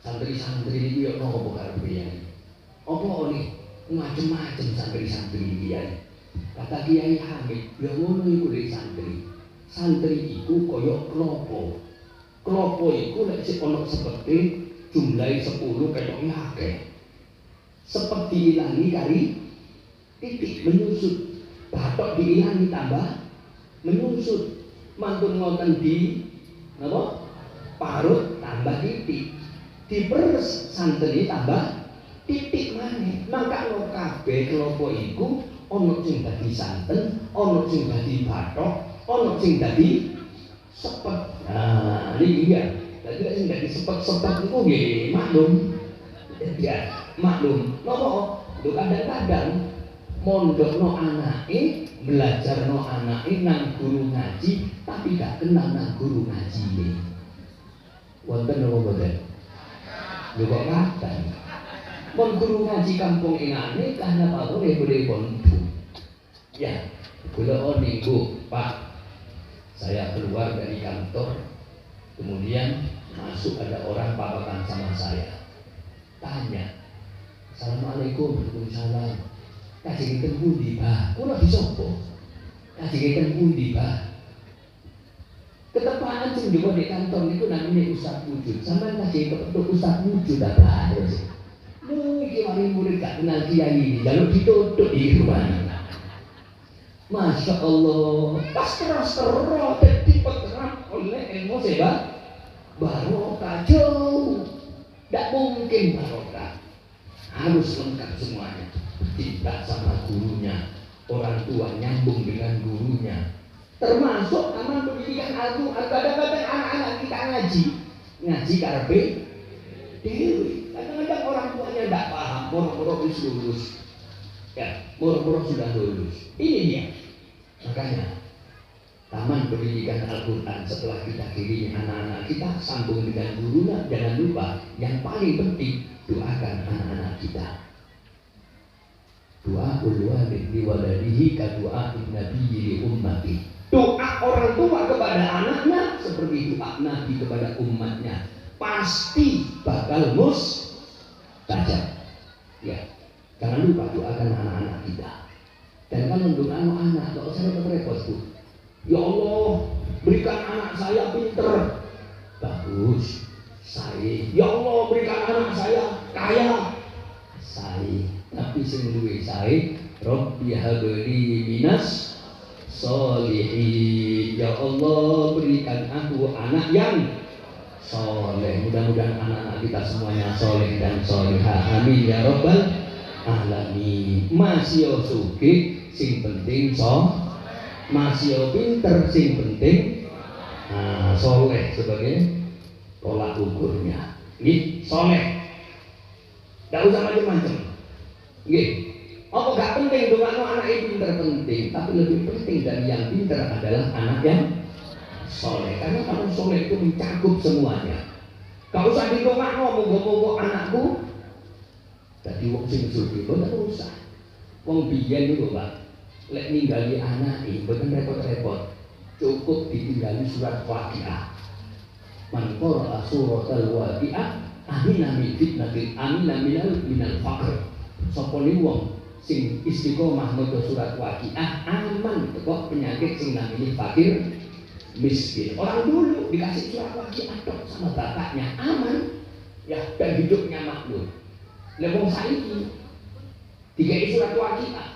Speaker 1: santri-santri itu yuk nopo karo Kiai. Apa nih? Macam-macam santri-santri Kiai. Kata Kiai Hamid, ya ngono iku lek santri. Santri iku koyok klopo. Klopo iku lek sik ono seperti jumlahe 10 ketoke akeh. Seperti ilangi kari titik menyusut. Batok diilangi tambah menyusut. Mantun ngoten di napa? Parut tambah titik. Diperes santri tambah titik maneh. Maka lo kabeh klopo iku ana sing dadi santen, ana sing dadi bathok, ana sing dadi sepet. Nah, niki ya. Dadi sing dadi sepet-sepet iku nggih maklum. Ya, maklum. Napa? Lho kadang-kadang mondokno anake, belajarno anake nang guru ngaji, tapi gak kenal nang guru ngajine. Wonten napa mboten? Lho kok kadang mon guru ngaji kampung ingane karena Pak boleh bontu. Ya, kula niku Pak, saya keluar dari kantor, kemudian masuk ada orang papakan sama saya. Tanya, Assalamualaikum, Waalaikumsalam. Kaji ngeten pundi, Pak? Kula disopo? Kaji ngeten pundi, Pak? Ketepaan sing juga di kantor niku namanya Ustaz Wujud. Sampeyan kaji kepetuk Ustaz Wujud apa terus? Lho iki mari murid gak kenal kiai ini, jaluk ditutup di rumah. Masya Allah, pas terus dipeterang oleh ilmu sebab barokah jauh. Tidak mungkin barokah, harus lengkap semuanya. Cinta sama gurunya, orang tua nyambung dengan gurunya. Termasuk amal pendidikan Al-Quran. Kadang-kadang anak-anak kita ngaji karpe dewi. Kadang-kadang orang tuanya tidak paham, moro-moro lulus. Ya, moro-moro sudah lulus. Ini dia. Makanya taman pendidikan Al-Quran setelah kita kirimi anak-anak kita sambung dengan gurunya. Jangan lupa yang paling penting doakan anak-anak kita. Doa ulwalid liwaladihi ka doa nabiyyi li ummati. Doa orang tua kepada anaknya seperti doa Nabi kepada umatnya, pasti bakal mustajab. Ya, jangan lupa doakan anak-anak kita. Dan kalau doakan anak, gak usah repot-repot tuh. Ya Allah, berikan anak saya pinter. Bagus, saya. Ya Allah, berikan anak saya kaya. Saya. Tapi sing duwe saya, Rabbi habli minas sholihin. Ya Allah, berikan aku anak yang soleh. Mudah-mudahan anak-anak kita semuanya soleh dan solehah. Amin ya Rabbal alamin. Masih sugih, sing penting masih pinter, sing penting soleh sebagai tolak ukurnya. Ini soleh. Tidak usah macam-macam. Nggih. Apa gak penting doa anak itu pinter penting, tapi lebih penting dari yang pinter adalah anak yang soleh. Karena kalau soleh itu mencakup semuanya. Gak usah didoakan moga-moga anakku jadi wong sing sugih, tidak usah. Wong biyen niku, Pak, lek ninggali anak iki mboten repot-repot. Cukup ditinggali surat Waqiah. Man qara'a suratal Waqiah amina min fitnatil amina minal faqr. Sapa niku wong sing istiqomah maca surat Waqiah aman teko penyakit sing namanya fakir miskin. Orang dulu dikasih surat Waqiah tok sama bapaknya aman ya dan hidupnya makmur. Lah wong saiki dikai surat Waqiah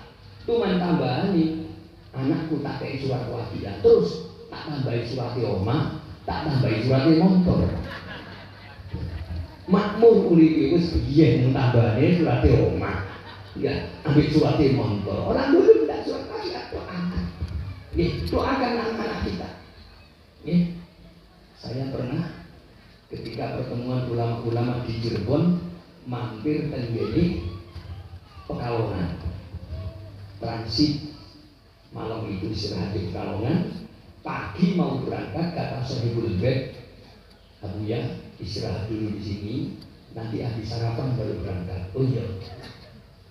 Speaker 1: cuman tambahane anakku tak kei surat Waqiah terus tak tambahi surat omah, tak tambahi surat motor. Makmur uripe wis biyen tambahane surat omah. Ya, ambil surat motor. Orang dulu tidak surat Waqiah doakan. Nggih, doakan anak-anak kita. Nggih. Saya pernah ketika pertemuan ulama-ulama di Cirebon mampir tenggene Pekalongan. Transit malam itu istirahat di Pekalongan, pagi mau berangkat kata Sohibul Bed, Abu ya istirahat dulu di sini, nanti habis sarapan baru berangkat. Oh iya,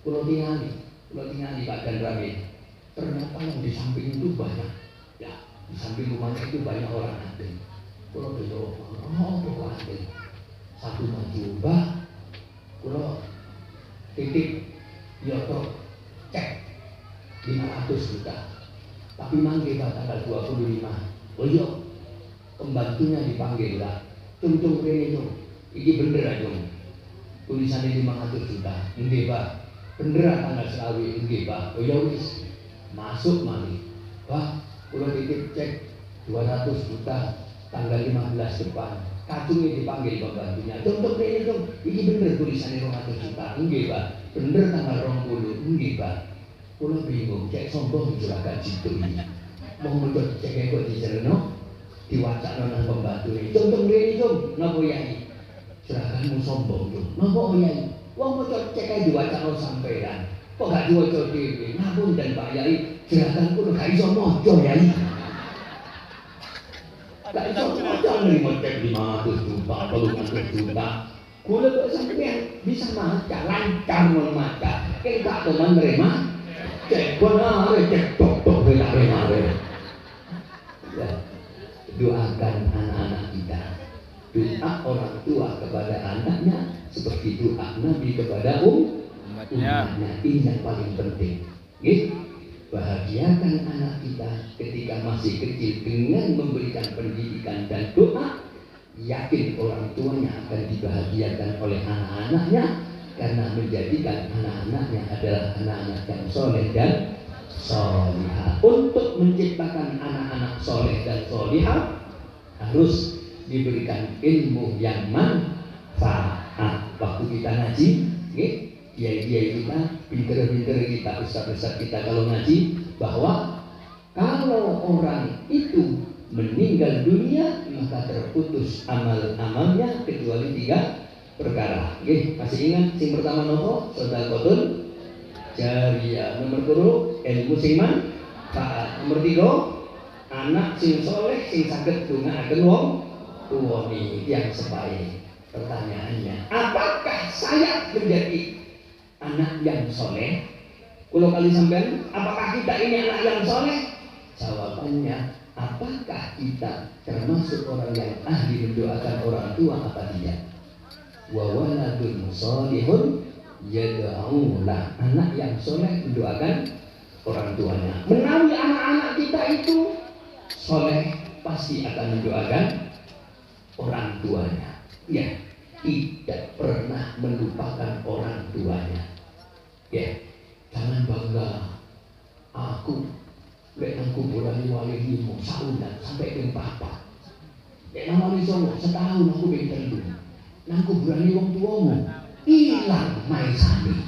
Speaker 1: pulau tinggali Pak dan Rame. Ternyata yang di samping itu banyak, ya di samping rumahnya itu banyak orang adem. Pulau besok, pulau adem. Satu maju bah, pulau titik, yoto cek 500 juta. Tapi manggil tanggal 25. Oh iya, pembantunya dipanggil lah. Cung rene cung. Iki bener aja. Tulisannya 500 juta. Nggih, Pak. Bener tanggal selawi nggih, Pak. Oh ya wis. Masuk malih. Pak, kula titip cek 200 juta tanggal 15 depan. Kacungnya dipanggil pembantunya. Cung rene cung. Iki bener tulisannya 200 juta. Nggih, Pak. Bener tanggal 20. Nggih, Pak. Kula bingung cek sombong juragan situ ini. Mau mencet cek kok dijerno diwacana nang pembantu ini. Cung rene cung. Napa yai? Juraganmu sombong cung. Napa yai? Wong mencet cek diwacana sampean. Kok gak diwaca dhewe? Ngapun dan Pak Yai, juragan kula gak iso maca yai. Gak iso maca nrimo cek 500 juta, 300 juta. Kula kok sampean bisa maca, lancar maca. Kek gak teman nerima. Cek benar, cek tok benar. Ya, doakan anak-anak kita. Doa orang tua kepada anaknya seperti doa Nabi kepada umatnya. Ini yang paling penting. Bahagiakan anak kita ketika masih kecil dengan memberikan pendidikan dan doa. Yakin orang tuanya akan dibahagiakan oleh anak-anaknya karena menjadikan anak-anaknya adalah anak-anak yang soleh dan solihah. Untuk menciptakan anak-anak soleh dan solihah harus diberikan ilmu yang manfaat. Waktu kita ngaji, kiai-kiai kita, pinter-pinter kita, ustaz-ustaz kita kalau ngaji, bahwa kalau orang itu meninggal dunia maka terputus amal-amalnya kecuali 3 perkara. Oke, masih ingat sing pertama nopo? Sedekahun jariyah. Nomor 2 ilmu sing manfaat. Nomor 3 anak sing soleh sing saged ndongaaken wong tuwane yang sebaik. Pertanyaannya, apakah saya menjadi anak yang soleh? Kalau kali sampean, apakah kita ini anak yang soleh? Jawabannya, apakah kita termasuk orang yang ahli mendoakan orang tua apa tidak? Wa waladun sholihun yad'ulah. Anak yang soleh mendoakan orang tuanya. Menawi anak-anak kita itu soleh, pasti akan mendoakan orang tuanya. Ya, tidak pernah melupakan orang tuanya. Ya, jangan bangga. Aku lek nang kuburan wali limo saulan sampai ping 4. Lek nang wali songo setahun aku ping 3. Nang kuburan wong tuamu ilang maisane.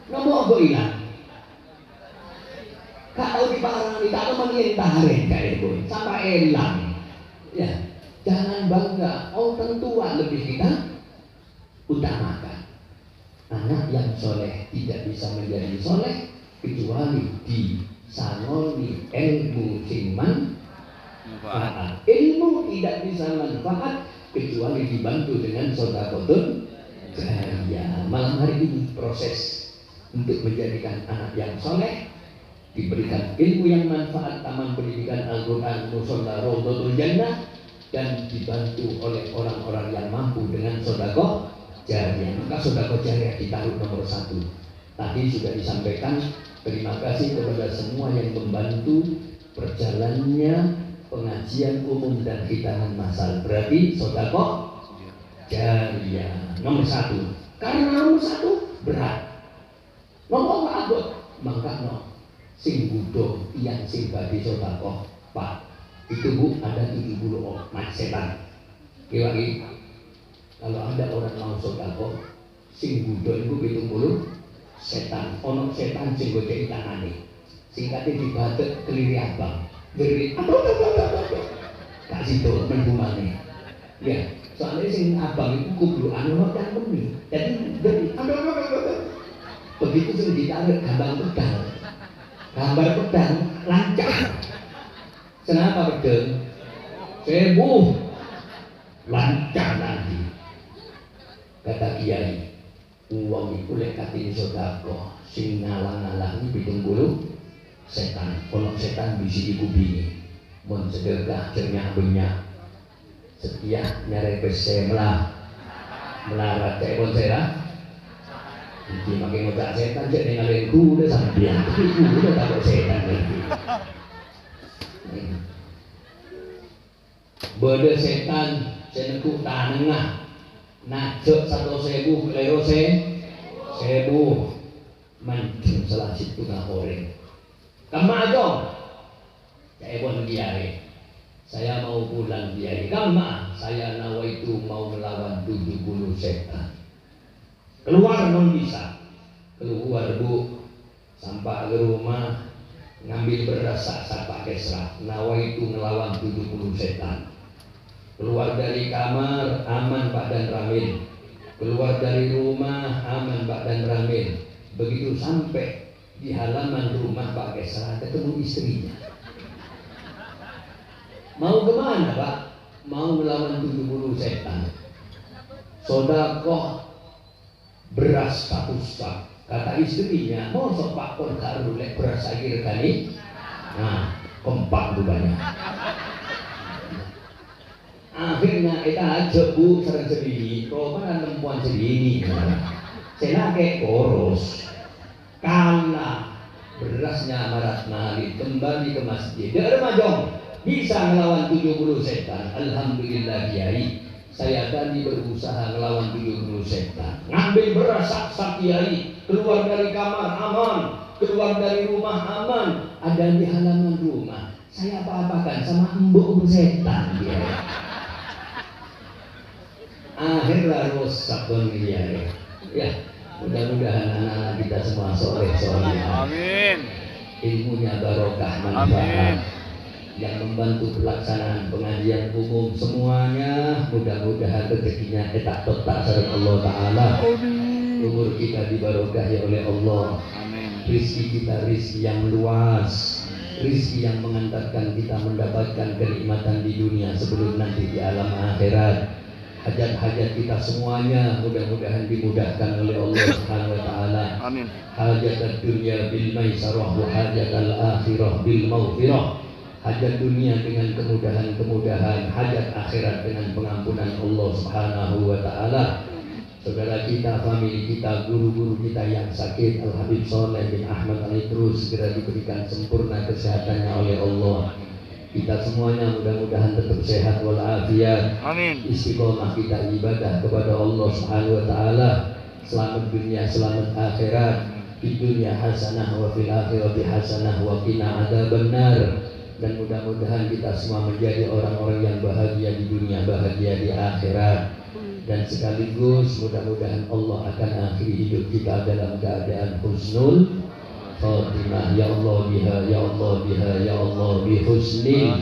Speaker 1: Nopo kok ilang? Kak tau diparani, tak tau mengintaren kae boy, sampai ilang. Ya, jangan bangga. Orang tua lebih kita utamakan. Anak yang soleh tidak bisa menjadi soleh kecuali disangoni ilmu sing manfaat. Ilmu tidak bisa manfaat kecuali dibantu dengan sedekahun jariyah. Malam hari ini proses untuk menjadikan anak yang soleh, diberikan ilmu yang manfaat, taman pendidikan Al-Quran, Musola Raudhatul Jannah, dan dibantu oleh orang-orang yang mampu dengan sedekah jariyah. Maka sedekah jariyah ditaruh nomor 1. Tadi sudah disampaikan. Terima kasih kepada semua yang membantu perjalannya pengajian umum dan khitaman masal. Berarti sedekah jariyah nomor 1. Karena nomor 1 berat. Nomor abot mangkano sing budo yang sing badhe sedekah, Pak. Itu Bu ada 70 orang setan. Lagi kalau ada orang mau sedekah sing budo itu 70 setan, ono setan sing godheki tangane. Singkate dibatek keliri abang. Beri tak situ menbumane. Ya, soalnya sing abang itu kublukan ono yang meni. Jadi beri begitu sing ditarik gambar pedang. Gambar pedang lancar. Kenapa pedang? 1000 lancar nanti. Kata kiai, uang itu lek katine sedekah sing ngalang-alangi 70 setan. Ono setan bisi di kupinge. Mun sedekah cernya banyak. Setia nyare pese melarat cek pun saya. Iki makin ngocak setan cek ningali kuda sampeyan. Kuda takut setan lagi. Bode setan senengku tanengah. Najok 100.000 lero 1000 mancing salah situ ngoreng. Kama aja. Saya pun kiai. Saya mau pulang kiai. Kama saya nawaitu mau melawan 70 setan. Keluar non bisa. Keluar Bu. Sampai ke rumah ngambil beras sak pakai serat. Nawaitu ngelawan 70 setan. Keluar dari kamar aman Pak dan Ramil. Keluar dari rumah aman Pak dan Ramil. Begitu sampai di halaman rumah Pak Kesra ketemu istrinya. Mau kemana Pak? Mau melawan 70 setan. Sedekah beras 1 sak. Kata istrinya, mau Pak pun karo lek beras saiki regane. Nah, kompak banyak. Akhirnya kita ajak Bu serang sendiri, roman perempuan sendiri. Saya kayak koros, karena berasnya amarat mali kembali ke masjid. Dia remajong bisa melawan 70 setan. Alhamdulillah Kiai, saya tadi berusaha melawan 70 setan. Ngambil beras sak Kiai, keluar dari kamar aman, keluar dari rumah aman, ada di halaman rumah. Saya apa-apakan sama embuk setan dia. Akhirnya rusak dunia. Ya, mudah-mudahan anak-anak kita semua soleh-soleh.
Speaker 2: Amin.
Speaker 1: Ilmunya barokah
Speaker 2: Amin.
Speaker 1: manfaat. Yang membantu pelaksanaan pengajian umum semuanya, mudah-mudahan rezekinya etak totak sareng Allah Ta'ala. Umur kita dibarokahi oleh Allah.
Speaker 2: Amin.
Speaker 1: Rizki kita rizki yang luas, rizki yang mengantarkan kita mendapatkan kenikmatan di dunia sebelum nanti di alam akhirat. Hajat-hajat kita semuanya mudah-mudahan dimudahkan oleh Allah Subhanahu wa Ta'ala.
Speaker 2: Amin.
Speaker 1: Hajat dunia bil maisarah wa hajat al akhirah bil maghfirah. Hajat dunia dengan kemudahan-kemudahan, hajat akhirat dengan pengampunan Allah Subhanahu wa Ta'ala. Saudara kita, famili kita, guru-guru kita yang sakit, Al-Habib Soleh bin Ahmad Al-Idrus segera diberikan sempurna kesehatannya oleh Allah. Kita semuanya mudah-mudahan tetap sehat walafiat.
Speaker 2: Amin.
Speaker 1: Istiqomah kita ibadah kepada Allah Subhanahu wa Ta'ala. Selamat dunia, selamat akhirat. Di dunia hasanah wa fil akhirati hasanah wa qina adzabannar. Dan mudah-mudahan kita semua menjadi orang-orang yang bahagia di dunia, bahagia di akhirat. Dan sekaligus mudah-mudahan Allah akan akhiri hidup kita dalam keadaan husnul khatimah. Ya Allah biha, ya Allah biha, ya Allah bi husnil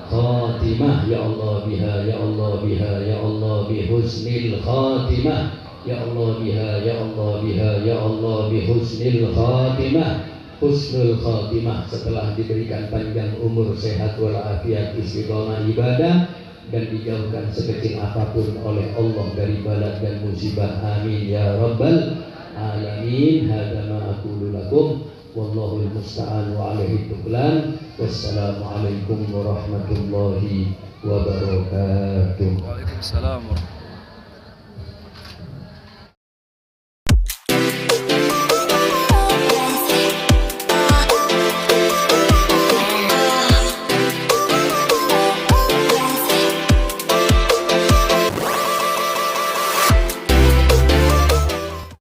Speaker 1: khatimah. Ya Allah biha, ya Allah biha, ya Allah bi husnil khatimah. Ya Allah biha, ya Allah biha, ya Allah bi husnil khatimah. Husnul khatimah setelah diberikan panjang umur, sehat walafiat, istiqomah ibadah, dan dijauhkan sekecil apapun oleh Allah dari bala dan musibah. Amin ya rabbal alamin. Hadza ma aqulu lakum wallahul musta'an wa alaihi tuklan. Wassalamualaikum warahmatullahi wabarakatuh.
Speaker 2: Waalaikumsalam warahmatullahi wabarakatuh.